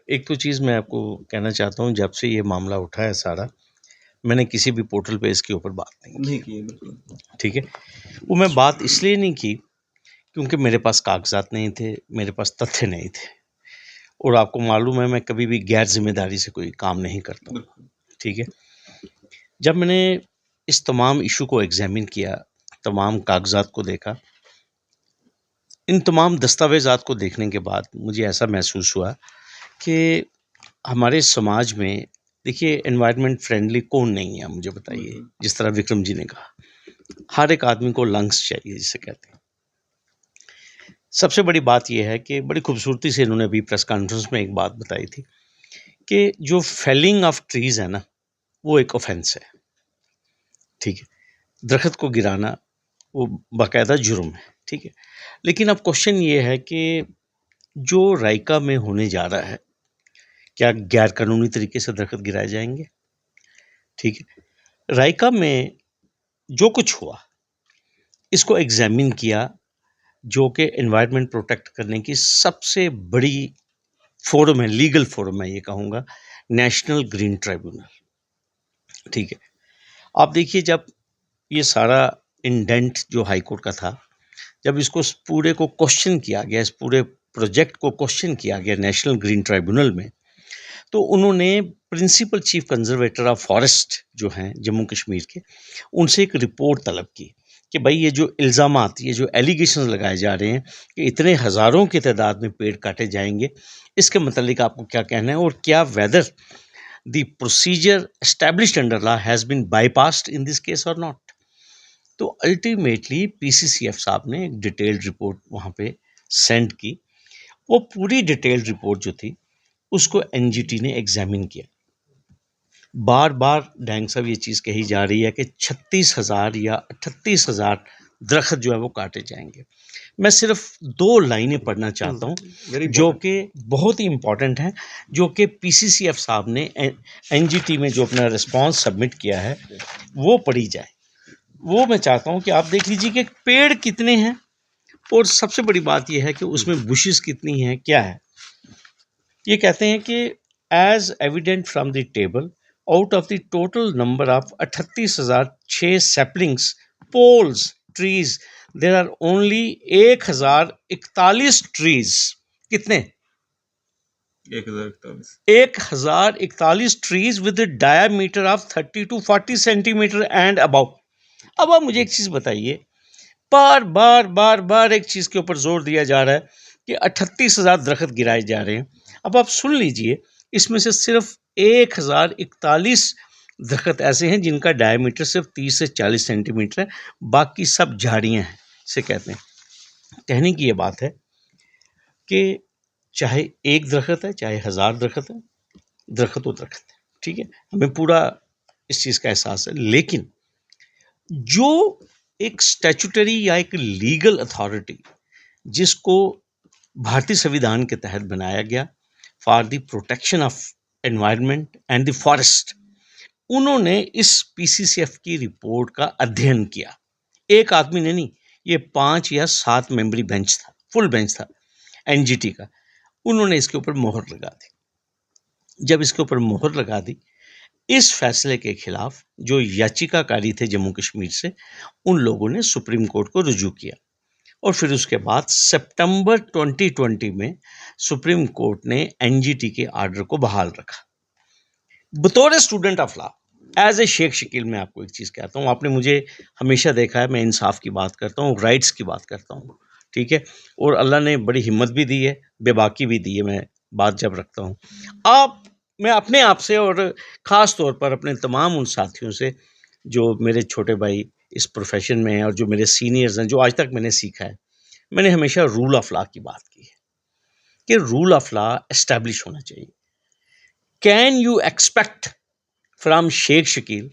एक तो चीज़ मैं आपको कहना चाहता हूँ, जब से ये मामला उठा है सारा, मैंने किसी भी पोर्टल पे इसके ऊपर बात नहीं की, बिल्कुल। ठीक है। वो मैं बात इसलिए नहीं की क्योंकि मेरे पास कागजात नहीं थे, मेरे पास तथ्य नहीं थे, और आपको मालूम है मैं कभी भी गैर जिम्मेदारी से कोई काम नहीं करता हूँ, ठीक है। जब मैंने इस तमाम इशू को एग्जामिन किया, तमाम कागजात को देखा, इन तमाम दस्तावेज़ात को देखने के बाद मुझे ऐसा महसूस हुआ कि हमारे समाज में, देखिए, एनवायरनमेंट फ्रेंडली कौन नहीं है, मुझे बताइए। जिस तरह विक्रम जी ने कहा, हर एक आदमी को लंग्स चाहिए, जिसे कहते हैं। सबसे बड़ी बात यह है कि बड़ी खूबसूरती से इन्होंने अभी प्रेस कॉन्फ्रेंस में एक बात बताई थी कि जो फेलिंग ऑफ ट्रीज है ना, वो एक ऑफेंस है, ठीक है। दरख्त को गिराना वो बाकायदा जुर्म है, ठीक है। लेकिन अब क्वेश्चन ये है कि जो रायका में होने जा रहा है, क्या गैर कानूनी तरीके से दरख्त गिराए जाएंगे? ठीक है। रायका में जो कुछ हुआ, इसको एग्जामिन किया, जो कि एनवायरनमेंट प्रोटेक्ट करने की सबसे बड़ी फोरम है, लीगल फोरम है, ये कहूँगा, नेशनल ग्रीन ट्राइब्यूनल, ठीक है। आप देखिए, जब ये सारा इंडेंट जो हाई कोर्ट का था, जब इसको पूरे को क्वेश्चन किया गया, इस पूरे प्रोजेक्ट को क्वेश्चन किया गया नेशनल ग्रीन ट्राइब्यूनल में, तो उन्होंने principal chief conservator of forest जो हैं जम्मू कश्मीर के, उनसे एक रिपोर्ट तलब की कि भाई ये जो इल्ज़ामात, ये जो एलिगेशन लगाए जा रहे हैं कि इतने हज़ारों की तादाद में पेड़ काटे जाएंगे, इसके मतलब आपको क्या कहना है, और क्या whether the procedure established under law has been bypassed in this case और नॉट। तो अल्टीमेटली पीसीसीएफ साहब ने एक डिटेल्ड रिपोर्ट वहाँ पे सेंड की। वो पूरी डिटेल्ड रिपोर्ट जो थी, उसको एनजीटी ने एग्जामिन किया। बार बार डैंग साहब ये चीज़ कही जा रही है कि 36,000 या 38,000 दरख्त जो है वो काटे जाएंगे। मैं सिर्फ 2 लाइनें पढ़ना चाहता हूँ, जो कि बहुत ही इम्पॉर्टेंट हैं, जो कि पीसीसीएफ साहब ने एनजीटी में जो अपना रिस्पॉन्स सबमिट किया है, वो पढ़ी जाए। वो मैं चाहता हूँ कि आप देख लीजिए कि पेड़ कितने हैं, और सबसे बड़ी बात यह है कि उसमें बुशेस कितनी हैं, क्या है। ये कहते हैं कि as evident from the table, out of the total number of 38,006 saplings, poles, trees, there are only 1,041 trees. कितने? 1,041 trees with diameter of 30 to 40 centimetre and above. अब आप मुझे एक चीज बताइए, बार बार बार बार एक चीज के ऊपर जोर दिया जा रहा है कि 38,000 दरख्त गिराए जा रहे हैं। अब आप सुन लीजिए, इसमें से सिर्फ 1,041 दरख्त ऐसे हैं जिनका डायमीटर सिर्फ 30 से 40 सेंटीमीटर है, बाकी सब झाड़ियां हैं, इसे कहते हैं। कहने की ये बात है कि चाहे एक दरख्त है, चाहे 1,000 दरख्त है, दरख्त तो दरख्त है, ठीक है। हमें पूरा इस चीज़ का एहसास है। लेकिन जो एक स्टैट्यूटरी या एक लीगल अथॉरिटी, जिसको भारतीय संविधान के तहत बनाया गया for the protection of environment and the forest, उन्होंने इस पीसीसीएफ की रिपोर्ट का अध्ययन किया। एक आदमी ने नहीं, ये 5 या 7 मेंबरी बेंच था, फुल बेंच था एनजीटी का। उन्होंने इसके ऊपर मोहर लगा दी। जब इसके ऊपर मोहर लगा दी, इस फैसले के खिलाफ जो याचिकाकारी थे जम्मू कश्मीर से, उन लोगों ने सुप्रीम कोर्ट को रुजू किया, और फिर उसके बाद सितंबर 2020 में सुप्रीम कोर्ट ने एनजीटी के आर्डर को बहाल रखा। बतौर student of law, as a Sheikh Shakeel, मैं आपको एक चीज़ कहता हूँ, आपने मुझे हमेशा देखा है, मैं इंसाफ की बात करता हूँ, राइट्स की बात करता हूँ, ठीक है। और अल्लाह ने बड़ी हिम्मत भी दी है, बेबाकी भी दी है, मैं बात जब रखता हूँ। मैं अपने आप से और ख़ास तौर पर अपने तमाम उन साथियों से जो मेरे छोटे भाई इस प्रोफेशन में हैं और जो मेरे सीनियर्स हैं, जो आज तक मैंने सीखा है, मैंने हमेशा रूल ऑफ लॉ की बात की है कि रूल ऑफ लॉ एस्टैब्लिश होना चाहिए। Can you expect from Sheikh Shakeel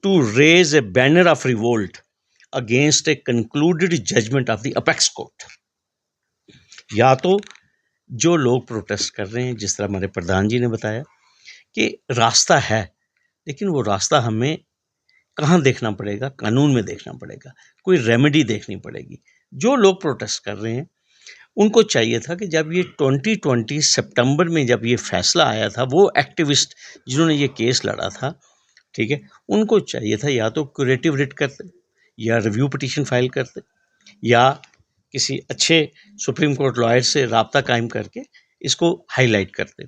to raise a banner of revolt against a concluded judgment of the apex court? या तो जो लोग प्रोटेस्ट कर रहे हैं, जिस तरह हमारे प्रधान जी ने बताया कि रास्ता है, लेकिन वो रास्ता हमें कहाँ देखना पड़ेगा? कानून में देखना पड़ेगा, कोई रेमेडी देखनी पड़ेगी। जो लोग प्रोटेस्ट कर रहे हैं उनको चाहिए था कि जब ये 2020 सितंबर में जब ये फैसला आया था, वो एक्टिविस्ट जिन्होंने ये केस लड़ा था, ठीक है, उनको चाहिए था या तो क्यूरेटिव रिट करते, या रिव्यू पिटीशन फाइल करते, या किसी अच्छे सुप्रीम कोर्ट लॉयर से राब्ता कायम करके इसको हाईलाइट करते।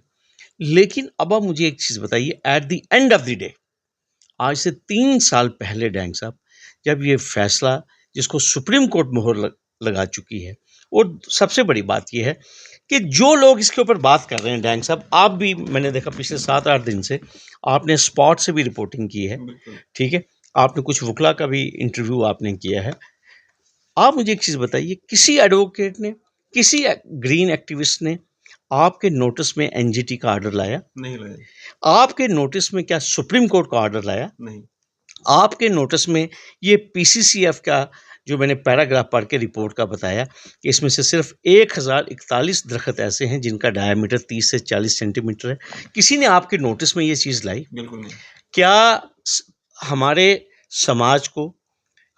लेकिन अब आप मुझे एक चीज़ बताइए, at the end of the day, आज से 3 साल पहले डैंग साहब, जब ये फैसला जिसको सुप्रीम कोर्ट मोहर लगा चुकी है, और सबसे बड़ी बात ये है कि जो लोग इसके ऊपर बात कर रहे हैं डैंग साहब, आप भी, मैंने देखा पिछले 7-8 दिन से आपने स्पॉट से भी रिपोर्टिंग की है, ठीक है, आपने कुछ वकला का भी इंटरव्यू आपने किया है। आप मुझे एक चीज़ बताइए, किसी एडवोकेट ने, किसी ग्रीन एक्टिविस्ट ने आपके नोटिस में एनजीटी का ऑर्डर लाया? नहीं लाया। आपके नोटिस में क्या सुप्रीम कोर्ट का ऑर्डर लाया? नहीं। आपके नोटिस में ये पीसीसीएफ का जो मैंने पैराग्राफ पढ़ के रिपोर्ट का बताया कि इसमें से सिर्फ 1041 दरख्त ऐसे हैं जिनका डायमीटर 30 से 40 सेंटीमीटर है, किसी ने आपके नोटिस में ये चीज़ लाई? बिल्कुल नहीं। क्या हमारे समाज को,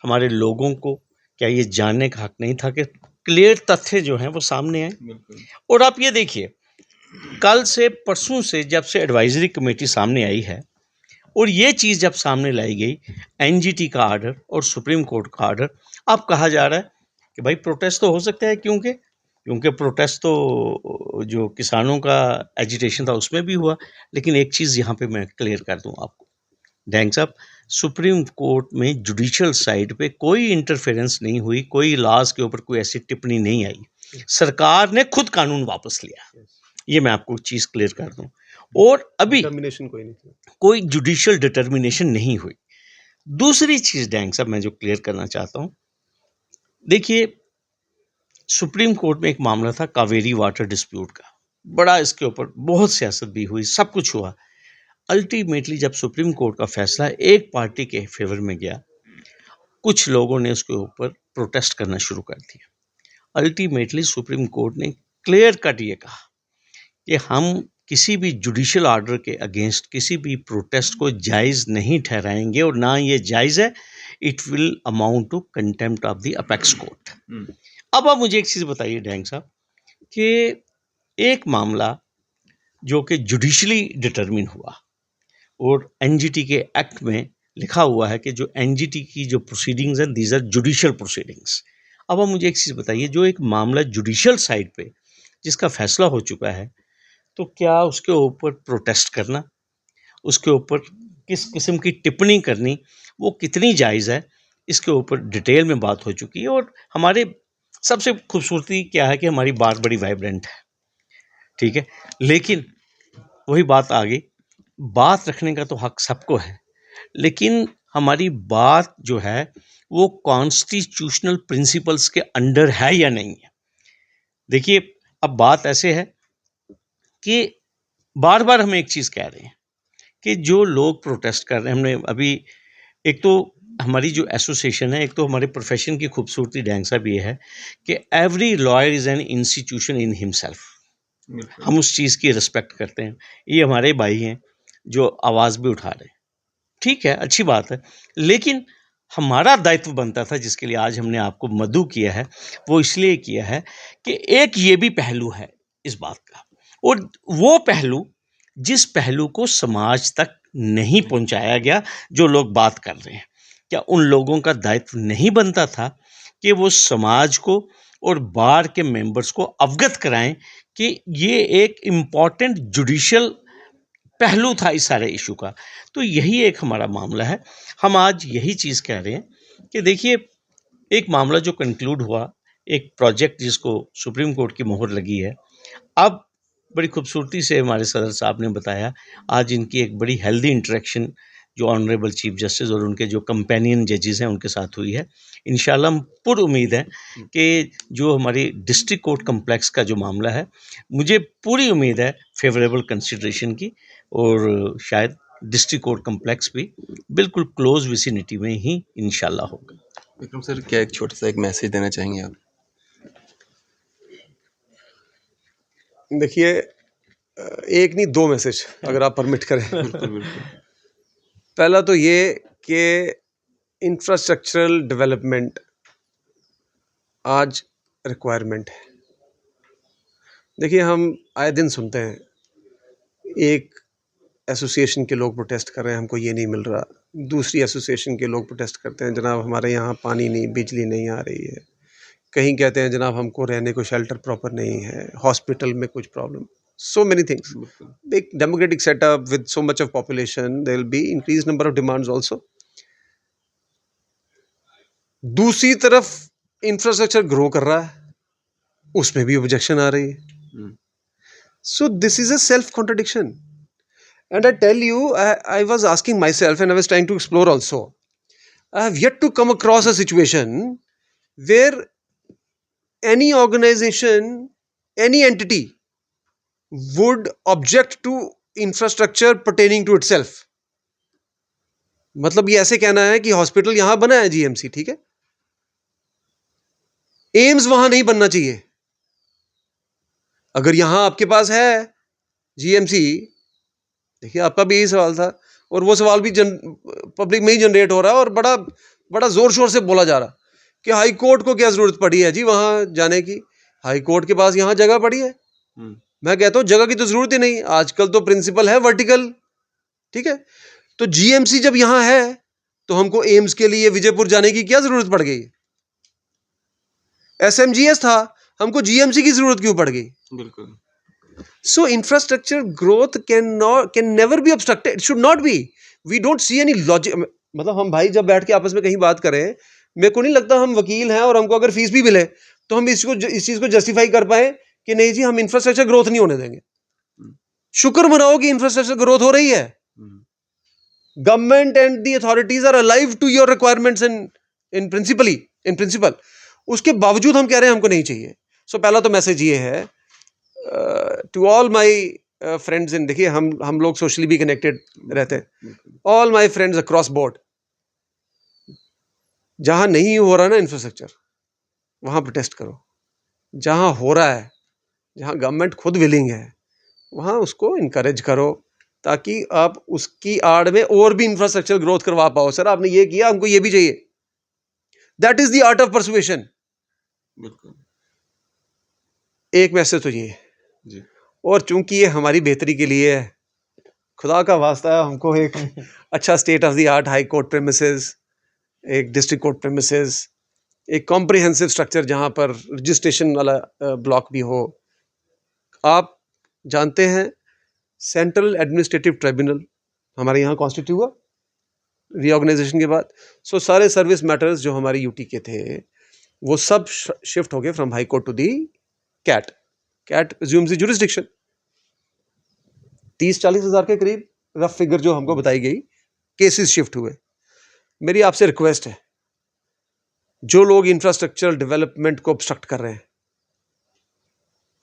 हमारे लोगों को क्या ये जानने का हक नहीं था कि क्लियर तथ्य जो हैं वो सामने आए? और आप ये देखिए, कल से परसों से जब से एडवाइजरी कमेटी सामने आई है और ये चीज़ जब सामने लाई गई, एनजीटी का ऑर्डर और सुप्रीम कोर्ट का ऑर्डर, अब कहा जा रहा है कि भाई प्रोटेस्ट तो हो सकता है, क्योंकि प्रोटेस्ट तो जो किसानों का एजिटेशन था उसमें भी हुआ। लेकिन एक चीज़ यहाँ पे मैं क्लियर कर दूँ आपको डैंग साहब, सुप्रीम कोर्ट में जुडिशियल साइड पे कोई इंटरफेरेंस नहीं हुई, कोई लॉज के ऊपर कोई ऐसी टिप्पणी नहीं आई, सरकार ने खुद कानून वापस लिया। ये मैं आपको चीज़ क्लियर कर दूं। और अभी कोई जुडिशियल डिटर्मिनेशन नहीं हुई। दूसरी चीज़ डैंग साहब मैं जो क्लियर करना चाहता हूँ, देखिए सुप्रीम कोर्ट में एक मामला था कावेरी वाटर डिस्प्यूट का, बड़ा इसके ऊपर बहुत सियासत भी हुई, सब कुछ हुआ। अल्टीमेटली जब सुप्रीम कोर्ट का फैसला एक पार्टी के फेवर में गया, कुछ लोगों ने उसके ऊपर प्रोटेस्ट करना शुरू कर दिया। अल्टीमेटली सुप्रीम कोर्ट ने क्लियर कट ये कहा कि हम किसी भी जुडिशियल ऑर्डर के अगेंस्ट किसी भी प्रोटेस्ट को जायज़ नहीं ठहराएंगे, और ना ये जायज़ है, it will amount to contempt of the apex court. अब आप मुझे एक चीज़ बताइए डैंग साहब कि एक मामला जो कि जुडिशली डिटर्मिन हुआ और एनजीटी के एक्ट में लिखा हुआ है कि जो एनजीटी की जो प्रोसीडिंग्स हैं, दीज आर जुडिशियल प्रोसीडिंग्स। अब आप मुझे एक चीज़ बताइए, जो एक मामला जुडिशियल साइड पे जिसका फैसला हो चुका है, तो क्या उसके ऊपर प्रोटेस्ट करना, उसके ऊपर किस किस्म की टिप्पणी करनी, वो कितनी जायज़ है, इसके ऊपर डिटेल में बात हो चुकी है। और हमारे सबसे खूबसूरती क्या है कि हमारी बात बड़ी वाइब्रेंट है, ठीक है, लेकिन वही बात आ गई, बात रखने का तो हक सबको है, लेकिन हमारी बात जो है वो कॉन्स्टिट्यूशनल प्रिंसिपल्स के अंडर है या नहीं है। देखिए, अब बात ऐसे है कि बार बार हम एक चीज़ कह रहे हैं कि जो लोग प्रोटेस्ट कर रहे हैं, हमने अभी, एक तो हमारी जो एसोसिएशन है, एक तो हमारे प्रोफेशन की खूबसूरती डैंग साहब ये है कि every lawyer is an institution in himself. हम उस चीज़ की रिस्पेक्ट करते हैं। ये हमारे भाई हैं जो आवाज़ भी उठा रहे हैं, ठीक है, अच्छी बात है, लेकिन हमारा दायित्व बनता था जिसके लिए आज हमने आपको मदऊ किया है, वो इसलिए किया है कि एक ये भी पहलू है इस बात का, और वो पहलू जिस पहलू को समाज तक नहीं पहुंचाया गया, जो लोग बात कर रहे हैं, क्या उन लोगों का दायित्व नहीं बनता था कि वो समाज को और बार के मेंबर्स को अवगत कराएं कि ये एक इम्पॉर्टेंट जुडिशियल पहलू था इस सारे इशू का। तो यही एक हमारा मामला है। हम आज यही चीज़ कह रहे हैं कि देखिए, एक मामला जो कंक्लूड हुआ, एक प्रोजेक्ट जिसको सुप्रीम कोर्ट की मोहर लगी है, अब बड़ी खूबसूरती से हमारे सदर साहब ने बताया, आज इनकी एक बड़ी हेल्दी इंटरेक्शन जो ऑनरेबल चीफ जस्टिस और उनके जो कंपेनियन जजेस हैं उनके साथ हुई है। इंशाल्लाह हम पूरी उम्मीद है कि जो हमारी डिस्ट्रिक्ट कोर्ट कम्प्लेक्स का जो मामला है, मुझे पूरी उम्मीद है फेवरेबल कंसिडरेशन की, और शायद डिस्ट्रिक्ट कोर्ट कम्प्लेक्स भी बिल्कुल क्लोज विसिनिटी में ही इंशाल्लाह होगा। विक्रम सर, क्या एक छोटा सा एक मैसेज देना चाहेंगे आप? देखिए, एक नहीं दो मैसेज अगर आप परमिट करें। बिल्कुल। पहला तो ये कि इंफ्रास्ट्रक्चरल डेवलपमेंट आज रिक्वायरमेंट है। देखिए, हम आए दिन सुनते हैं, एक एसोसिएशन के लोग प्रोटेस्ट कर रहे हैं, हमको ये नहीं मिल रहा। दूसरी एसोसिएशन के लोग प्रोटेस्ट करते हैं, जनाब हमारे यहाँ पानी नहीं, बिजली नहीं आ रही है। कहीं कहते हैं जनाब हमको रहने को शेल्टर प्रॉपर नहीं है, हॉस्पिटल में कुछ प्रॉब्लम, सो मेनी थिंग्स। एक democratic setup with so much of population, there will be increase number of demands also. दूसरी तरफ इंफ्रास्ट्रक्चर ग्रो कर रहा है, उसमें भी ऑब्जेक्शन आ रही है। So this is a self-contradiction. And I tell you, I was asking myself and I was trying to explore also. I have yet to come across a situation where any organization, any entity would object to infrastructure pertaining to itself. मतलब ये ऐसे कहना है कि hospital यहां बना है GMC, ठीक है, एम्स वहां नहीं बनना चाहिए। अगर यहां आपके पास है जीएमसी, देखिए आपका भी यही सवाल था, और वो सवाल भी पब्लिक में ही जनरेट हो रहा है और बड़ा बड़ा जोर शोर से बोला जा रहा कि हाई कोर्ट को क्या जरूरत पड़ी है जी वहां जाने की, हाई कोर्ट के पास यहां जगह पड़ी है। मैं कहता हूं जगह की तो जरूरत ही नहीं, आजकल तो प्रिंसिपल है वर्टिकल, ठीक है। तो जीएमसी जब यहां है तो हमको एम्स के लिए विजयपुर जाने की क्या जरूरत पड़ गई? एसएमजीएस था, हमको जीएमसी की जरूरत क्यों पड़ गई? बिल्कुल। So infrastructure growth can never be obstructed. It should not be. We don't see any logic. मतलब हम भाई जब बैठ के आपस में कहीं बात करें, मेरे को नहीं लगता हम वकील हैं और हमको अगर फीस भी मिले तो हम इस चीज को जस्टिफाई कर पाए कि नहीं जी हम इंफ्रास्ट्रक्चर ग्रोथ नहीं होने देंगे। शुक्र मनाओ कि इंफ्रास्ट्रक्चर ग्रोथ हो रही है। Government and the authorities are alive to your requirements in principle. उसके बावजूद हम कह रहे हैं हमको नहीं चाहिए। सो पहला तो मैसेज ये है to all my friends in, देखिए हम लोग सोशली भी कनेक्टेड रहते हैं, all my friends across board, जहां नहीं हो रहा ना इंफ्रास्ट्रक्चर वहां प्रोटेस्ट करो, जहां हो रहा है, जहां गवर्नमेंट खुद विलिंग है वहां उसको इनकरेज करो ताकि आप उसकी आड़ में और भी इंफ्रास्ट्रक्चर ग्रोथ करवा पाओ। सर आपने ये किया, हमको ये भी चाहिए। That is the art of persuasion. एक मैसेज तो ये जी, और चूंकि ये हमारी बेहतरी के लिए है, खुदा का वास्ता है हमको एक अच्छा state of the art high court premises, एक डिस्ट्रिक्ट कोर्ट प्रेमिसेस, एक कॉम्प्रिहेंसिव स्ट्रक्चर जहां पर रजिस्ट्रेशन वाला ब्लॉक भी हो। आप जानते हैं सेंट्रल एडमिनिस्ट्रेटिव ट्राइब्यूनल हमारे यहाँ कॉन्स्टिट्यूट हुआ रीऑर्गेनाइजेशन के बाद। सो सारे सर्विस मैटर्स जो हमारे यूटी के थे वो सब शिफ्ट हो गए from high court to the CAT. CAT assumes the jurisdiction. 30-40 हज़ार के करीब रफ फिगर जो हमको बताई गई केसेस शिफ्ट हुए। मेरी आपसे रिक्वेस्ट है, जो लोग इंफ्रास्ट्रक्चरल डेवलपमेंट को ऑब्स्ट्रक्ट कर रहे हैं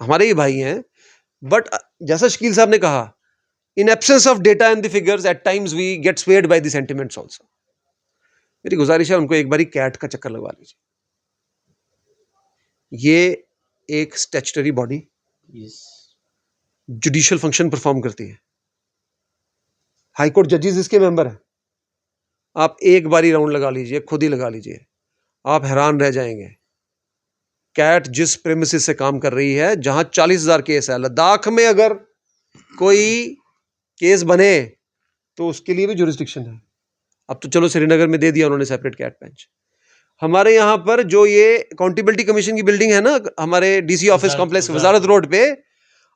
हमारे ही भाई हैं, बट जैसा शकील साहब ने कहा, in absence of data and the figures at times we get swayed by the sentiments also. मेरी गुजारिश है उनको एक बारी कैट का चक्कर लगवा लीजिए। ये एक statutory body judicial function perform करती है। हाई कोर्ट जजेस इसके मेंबर हैं। आप एक बारी राउंड लगा लीजिए, खुद ही लगा लीजिए, आप हैरान रह जाएंगे। कैट जिस प्रेमिसेस से काम कर रही है, जहां 40,000 केस है, लद्दाख में अगर कोई केस बने तो उसके लिए भी जुरिस्डिक्शन है। अब तो चलो श्रीनगर में दे दिया उन्होंने सेपरेट कैट बेंच। हमारे यहाँ पर जो ये अकाउंटेबिलिटी कमीशन की बिल्डिंग है ना, हमारे डीसी ऑफिस कॉम्प्लेक्स वजारत रोड पे,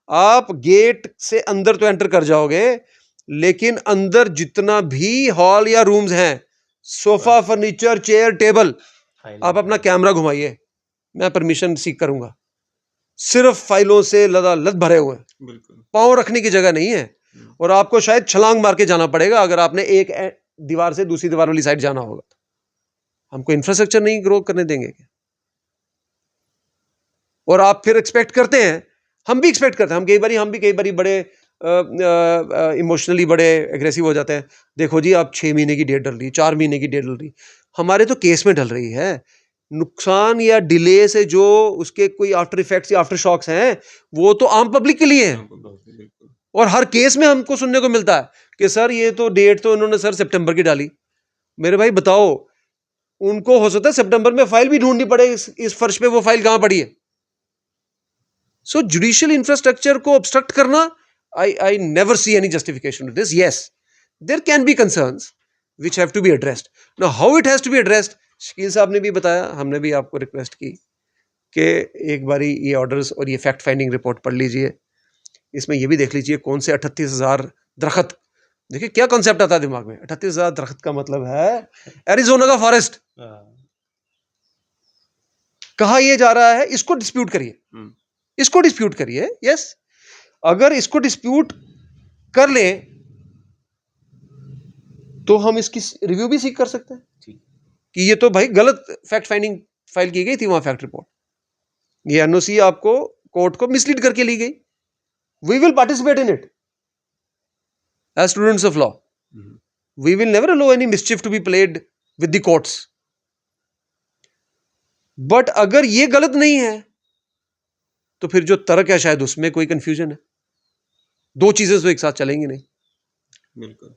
आप गेट से अंदर तो एंटर कर जाओगे, लेकिन अंदर जितना भी हॉल या रूम्स हैं, सोफा, फर्नीचर, चेयर, टेबल, आप अपना कैमरा घुमाइए, मैं परमिशन सीख करूंगा। सिर्फ फाइलों से लद भरे हुए, पांव रखने की जगह नहीं है, और आपको शायद छलांग मार के जाना पड़ेगा अगर आपने एक दीवार से दूसरी दीवार वाली साइड जाना होगा। हमको इंफ्रास्ट्रक्चर नहीं ग्रो करने देंगे क्या? और आप फिर एक्सपेक्ट करते हैं, हम भी एक्सपेक्ट करते हैं, हम भी कई बारी बड़े इमोशनली बड़े एग्रेसिव हो जाते हैं। देखो जी, आप 6 महीने की डेट डल रही, 4 महीने की डेट डल रही, हमारे तो केस में डल रही है। नुकसान या डिले से जो उसके कोई आफ्टर इफेक्ट्स या आफ्टर शॉक्स हैं, वो तो आम पब्लिक के लिए हैं। और हर केस में हमको सुनने को मिलता है कि सर ये तो डेट तो इन्होंने सर सितंबर की डाली। मेरे भाई बताओ, उनको हो सकता है सितंबर में फाइल भी ढूंढनी पड़े, इस फर्श पे वो फाइल कहां पड़ी है। सो जुडिशियल इंफ्रास्ट्रक्चर को ऑब्स्ट्रक्ट करना, I never see any justification to this. Yes, there can be concerns which have to be addressed. Now how it has to be addressed, Shakeel साहब ने भी बताया, हमने भी आपको रिक्वेस्ट की कि एक बारी ये ऑर्डर्स और ये फैक्ट फाइंडिंग रिपोर्ट पढ़ लीजिए. इसमें ये भी देख लीजिए कौन से 38,000 दरख्त. देखिए क्या कॉन्सेप्ट आता है दिमाग में. 38,000 दरख्त का मतलब है एरिजोना का फॉरेस्ट. कहा यह जा रहा है, इसको डिस्प्यूट करिए, इसको डिस्प्यूट करिए. यस, अगर इसको डिस्प्यूट कर लें तो हम इसकी रिव्यू भी सीख कर सकते हैं कि ये तो भाई गलत फैक्ट फाइंडिंग फाइल की गई थी वहां फैक्ट रिपोर्ट. ये एनओसी आपको कोर्ट को मिसलीड करके ली गई. We will participate in it as students of law. We will never allow any mischief to be played with the courts. But अगर ये गलत नहीं है तो फिर जो तर्क है शायद उसमें कोई कंफ्यूजन है. दो चीजें तो एक साथ चलेंगी नहीं. बिल्कुल.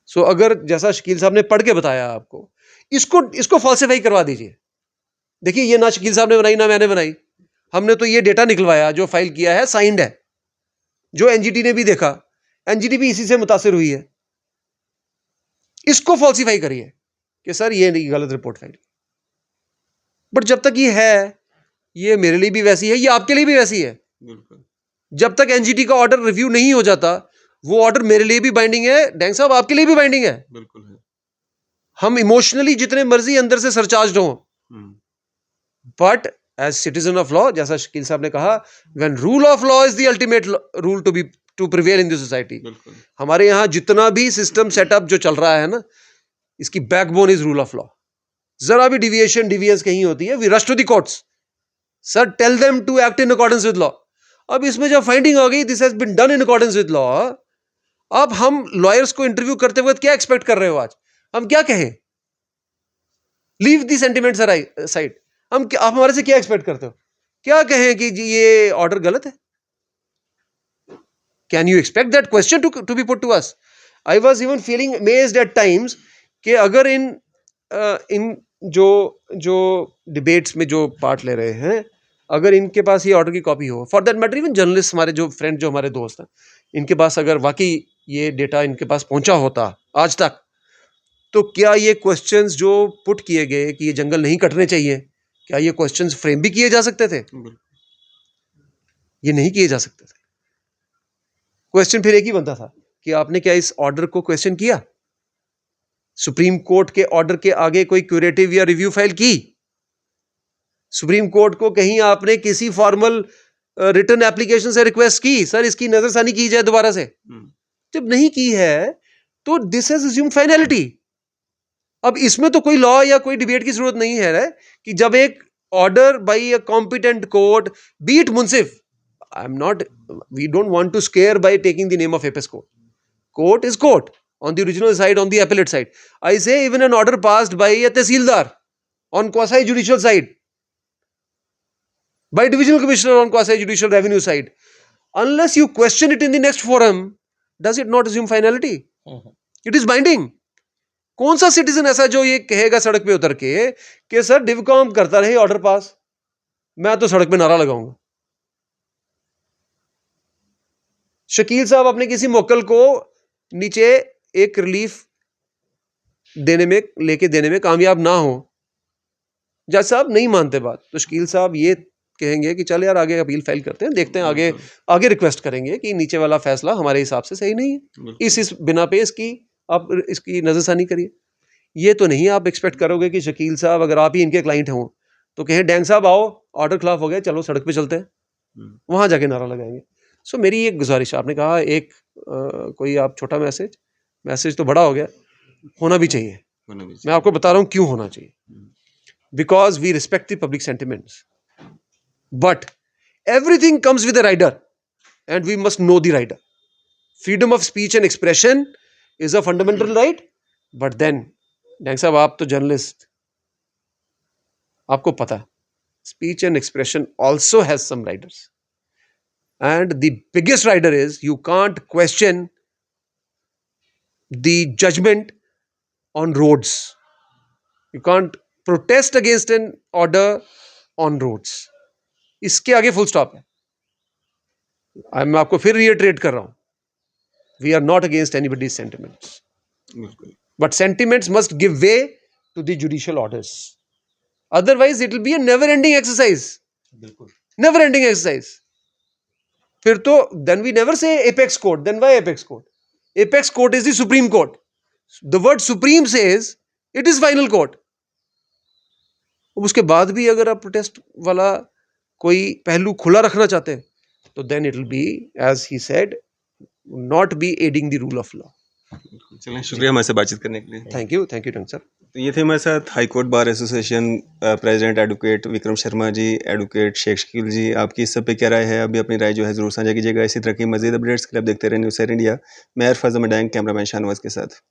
सो अगर जैसा शकील साहब ने पढ़ के बताया आपको, इसको फॉल्सिफाई करवा दीजिए. देखिए ये ना शकील साहब ने बनाई ना मैंने बनाई. हमने तो ये डेटा निकलवाया जो फाइल किया है, साइंड है, जो एनजीटी ने भी देखा. एनजीटी भी इसी से मुतासिर हुई है. इसको फॉल्सिफाई करिए कि सर ये नहीं, गलत रिपोर्ट फाइल. बट जब तक ये है, ये मेरे लिए भी वैसी है, ये आपके लिए भी वैसी है. बिल्कुल. जब तक एनजीटी का ऑर्डर रिव्यू नहीं हो जाता, वो ऑर्डर मेरे लिए भी बाइंडिंग है, डैंग साहब आपके लिए भी बाइंडिंग है. बिल्कुल है. हम इमोशनली जितने मर्जी अंदर से सरचार्ज हो, but as citizen of law, जैसा शकील साहब ने कहा, when rule of law is the ultimate rule to prevail in the society. हमारे यहाँ जितना भी सिस्टम सेटअप जो चल रहा है ना, इसकी backbone is rule of law. जरा भी डिविएंस कहीं होती है, we rush to the courts. Sir tell them to act in accordance with law. अब इसमें जब फाइंडिंग हो गई this has been done in accordance with law, अब हम लॉयर्स को इंटरव्यू करते वक्त क्या एक्सपेक्ट कर रहे हो? आज हम क्या कहें? लीव दी सेंटिमेंट्स साइड. आप हमारे से क्या एक्सपेक्ट करते हो? क्या कहें कि जी ये ऑर्डर गलत है? Can you expect that question to be put to us? I was even feeling amazed at times कि अगर इन जो डिबेट्स में जो पार्ट ले रहे हैं, अगर इनके पास ये ऑर्डर की कॉपी हो, for that matter even journalist, हमारे जो फ्रेंड, जो हमारे दोस्त हैं, इनके पास अगर वाकई ये डेटा इनके पास पहुंचा होता आज तक, तो क्या ये क्वेश्चंस जो पुट किए गए कि ये जंगल नहीं कटने चाहिए, क्या ये क्वेश्चंस फ्रेम भी किए जा सकते थे? ये नहीं किए जा सकते थे. क्वेश्चन फिर एक ही बनता था कि आपने क्या इस ऑर्डर को क्वेश्चन किया? सुप्रीम कोर्ट के ऑर्डर के आगे कोई क्यूरेटिव या रिव्यू फाइल की? सुप्रीम कोर्ट को कहीं आपने किसी फॉर्मल रिटन एप्लीकेशन से रिक्वेस्ट की, सर इसकी नजरसानी की जाए दोबारा से? जब नहीं की है तो दिस हैज अज्यूम्ड फाइनलिटी. अब इसमें तो कोई लॉ या कोई डिबेट की जरूरत नहीं है कि जब एक order by a competent court, be it मुंसिफ, I am not, we don't want to scare by taking the name of apex court. Court is court on the original side, on the appellate side. I say even an order passed by a tehsildar on quasi judicial side, by divisional commissioner on quasi judicial revenue side, unless you question it in the next forum, does it not assume finality? It is binding. कौन सा citizen ऐसा जो ये कहेगा सड़क पे उतर के कि सर डिवकॉम करता रहे ऑर्डर पास, मैं तो सड़क पे नारा लगाऊंगा? शकील साहब अपने किसी मोक्कल को नीचे एक रिलीफ देने में कामयाब ना हो, जज साहब नहीं मानते बात, तो शकील साहब ये कहेंगे कि चल यार आगे अपील फाइल करते हैं, देखते हैं आगे रिक्वेस्ट करेंगे कि नीचे वाला फैसला हमारे हिसाब से सही नहीं है, इस बिना पे आप इसकी नजरसानी करिए. ये तो नहीं आप एक्सपेक्ट करोगे कि शकील साहब अगर आप ही इनके क्लाइंट हों तो कहें डैंग साहब आओ ऑर्डर खिलाफ हो गया, चलो सड़क पे चलते हैं, वहां जाके नारा लगाएंगे. सो मेरी एक गुजारिश, आपने कहा एक कोई आप छोटा मैसेज तो बड़ा हो गया, होना भी चाहिए. मैं आपको बता रहा हूं क्यों होना चाहिए. Because we respect the public sentiments, but everything comes with a rider and we must know the rider. Freedom of speech and expression is a fundamental right, but then Dang साहब आप तो जर्नलिस्ट, आपको पता speech and expression also has some riders, and the biggest rider is you can't question the judgment on roads. You can't protest against an order on roads. इसके आगे full stop है. मैं आपको फिर रिएटरेट कर रहा हूं, we are not against anybody's sentiments, बिल्कुल but sentiments must give way to the judicial orders. Otherwise, it will be a never-ending exercise. Never-ending exercise. फिर तो then we never say apex court. Then why apex court? Apex court is the Supreme Court. The word Supreme says it is final court. उसके बाद भी अगर आप protest वाला कोई पहलू खुला रखना चाहते हैं तो then it will be, as he said, not be aiding the rule of law. चलें, शुक्रिया हमारे से बातचीत करने के लिए। Thank you, ढंग सर। तो ये थे हमारे साथ high court bar association president advocate Vikram Sharma ji, advocate Sheikh Shakeel ji. आपकी इस सब पे क्या राय है? अभी अपनी राय जो है ज़रूर साझा कीजिएगा। इसी तरह की मजीद अपडेट्स के लिए आप देखते रहे न्यूज़ 7 इंडिया। मैं अरफाज अहमद, कैमरामैन शाहनवाज के साथ।